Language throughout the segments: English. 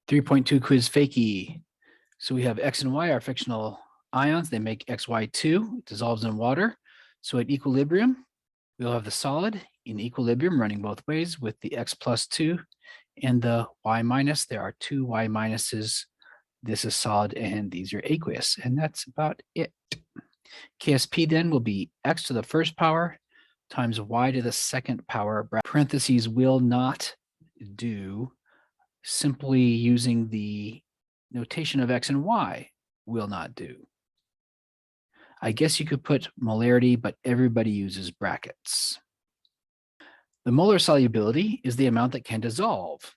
3.2 quiz Fakie. So we have X and Y are fictional ions. They make XY2, it dissolves in water. So at equilibrium, we'll have the solid in equilibrium running both ways with the X plus 2 and the Y minus. There are two Y minuses. This is solid and these are aqueous, and that's about it. KSP then will be X to the first power times Y to the second power. Parentheses will not do. Simply using the notation of X and Y will not do. I guess you could put molarity, but everybody uses brackets. The molar solubility is the amount that can dissolve.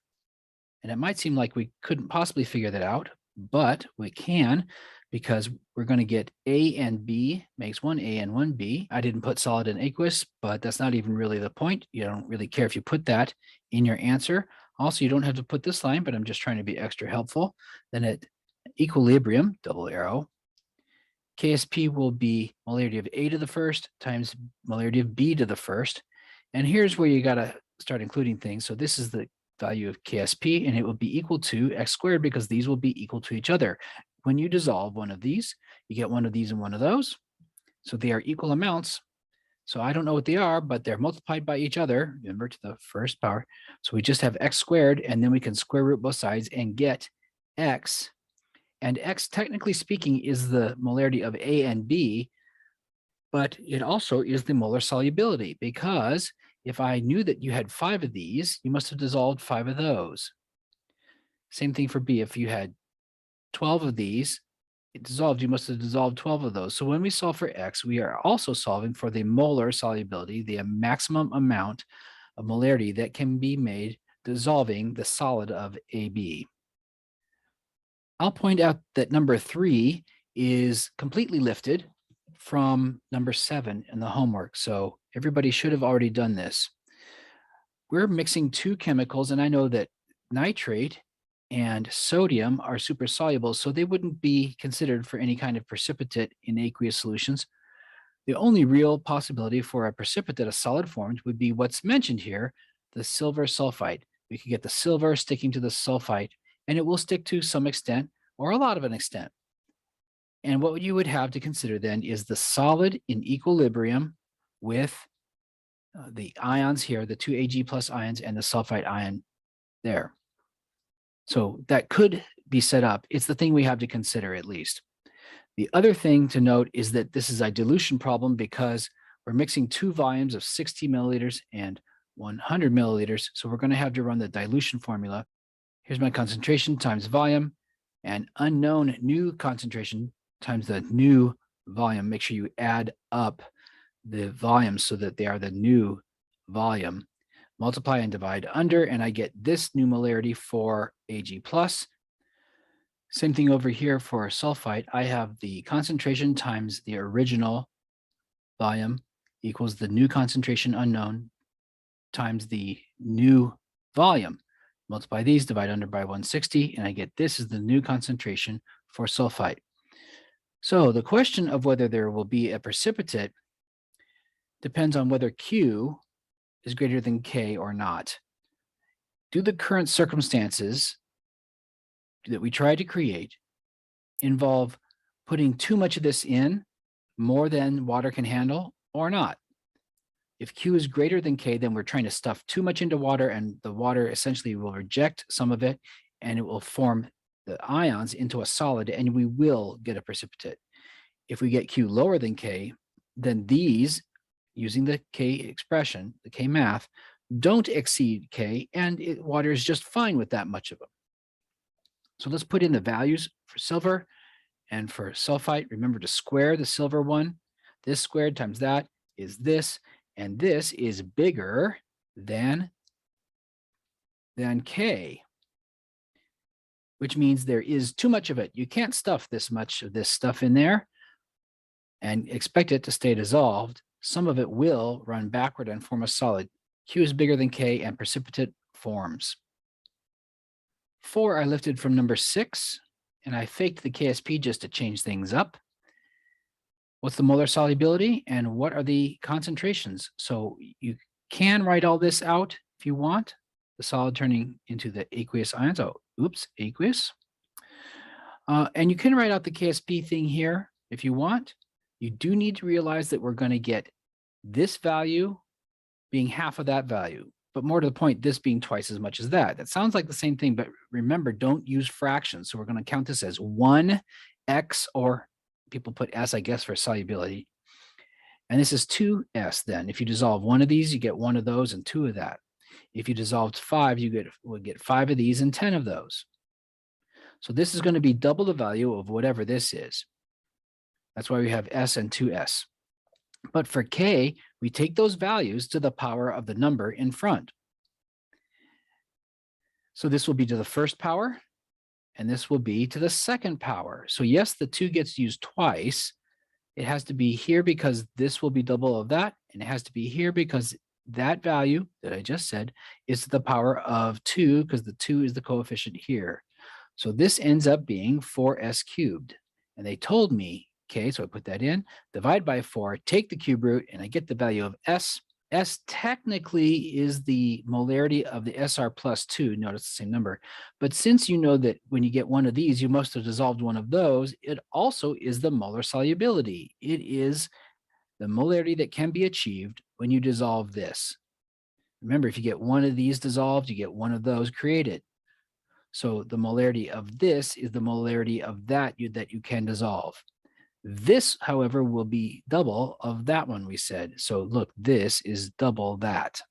And it might seem like we couldn't possibly figure that out, but we can, because we're going to get A and B makes one A and one B. I didn't put solid and aqueous, but that's not even really the point. You don't really care if you put that in your answer. Also, you don't have to put this line, but I'm just trying to be extra helpful. Then at equilibrium, double arrow, KSP will be molarity of A to the first times molarity of B to the first. And here's where you got to start including things. So this is the value of KSP, and it will be equal to X squared because these will be equal to each other. When you dissolve one of these, you get one of these and one of those. So they are equal amounts. So I don't know what they are, but they're multiplied by each other. Remember, to the first power. So we just have X squared, and then we can square root both sides and get X. And X, technically speaking, is the molarity of A and B, but it also is the molar solubility, because if I knew that you had 5 of these, you must have dissolved 5 of those. Same thing for B. If you had 12 of these, it dissolved, you must have dissolved 12 of those. So when we solve for X, we are also solving for the molar solubility, the maximum amount of molarity that can be made dissolving the solid of AB. I'll point out that number 3 is completely lifted from number 7 in the homework. So everybody should have already done this. We're mixing two chemicals, and I know that nitrate and sodium are super soluble, so they wouldn't be considered for any kind of precipitate in aqueous solutions. The only real possibility for a precipitate, a solid formed, would be what's mentioned here, the silver sulfite. We could get the silver sticking to the sulfite, and it will stick to some extent or a lot of an extent. And what you would have to consider then is the solid in equilibrium with the ions here, the two Ag plus ions and the sulfite ion there. So that could be set up. It's the thing we have to consider at least. The other thing to note is that this is a dilution problem because we're mixing two volumes of 60 milliliters and 100 milliliters. So we're going to have to run the dilution formula. Here's my concentration times volume, and unknown new concentration times the new volume. Make sure you add up the volumes so that they are the new volume. Multiply and divide under, and I get this new molarity for Ag plus. Same thing over here for sulfite. I have the concentration times the original volume equals the new concentration unknown times the new volume. Multiply these, divide under by 160, and I get this is the new concentration for sulfite. So the question of whether there will be a precipitate depends on whether Q is greater than K or not. Do the current circumstances that we try to create involve putting too much of this in, more than water can handle, or not? If Q is greater than K, then we're trying to stuff too much into water, and the water essentially will reject some of it, and it will form the ions into a solid, and we will get a precipitate. If we get Q lower than K, then these, using the K expression, the K math, don't exceed K, and water is just fine with that much of them. So let's put in the values for silver and for sulfite. Remember to square the silver one. This squared times that is this, and this is bigger than K, which means there is too much of it. You can't stuff this much of this stuff in there and expect it to stay dissolved. Some of it will run backward and form a solid. Q is bigger than K, and precipitate forms. 4 I lifted from number 6, and I faked the KSP just to change things up. What's the molar solubility, and what are the concentrations? So you can write all this out if you want. the solid turning into the aqueous ions. Oh, oops, aqueous. And you can write out the KSP thing here if you want. You do need to realize that we're going to get this value being half of that value, but more to the point, this being twice as much as that. That sounds like the same thing, but remember, don't use fractions. So we're going to count this as 1x, or people put S, I guess, for solubility. And this is 2s then. If you dissolve one of these, you get one of those and two of that. If you dissolved 5, you would get 5 of these and 10 of those. So this is going to be double the value of whatever this is. That's why we have S and 2s. But for K, we take those values to the power of the number in front. So this will be to the first power, and this will be to the second power. So yes, the 2 gets used twice. It has to be here because this will be double of that, and it has to be here because that value that I just said is to the power of 2, because the 2 is the coefficient here. So this ends up being 4s cubed. And they told me, okay, so I put that in, divide by 4, take the cube root, and I get the value of S. S technically is the molarity of the SR plus 2. Notice the same number. But since you know that when you get one of these, you must have dissolved one of those, it also is the molar solubility. It is the molarity that can be achieved when you dissolve this. Remember, if you get one of these dissolved, you get one of those created. So the molarity of this is the molarity of that you can dissolve. This, however, will be double of that one we said. So look, this is double that.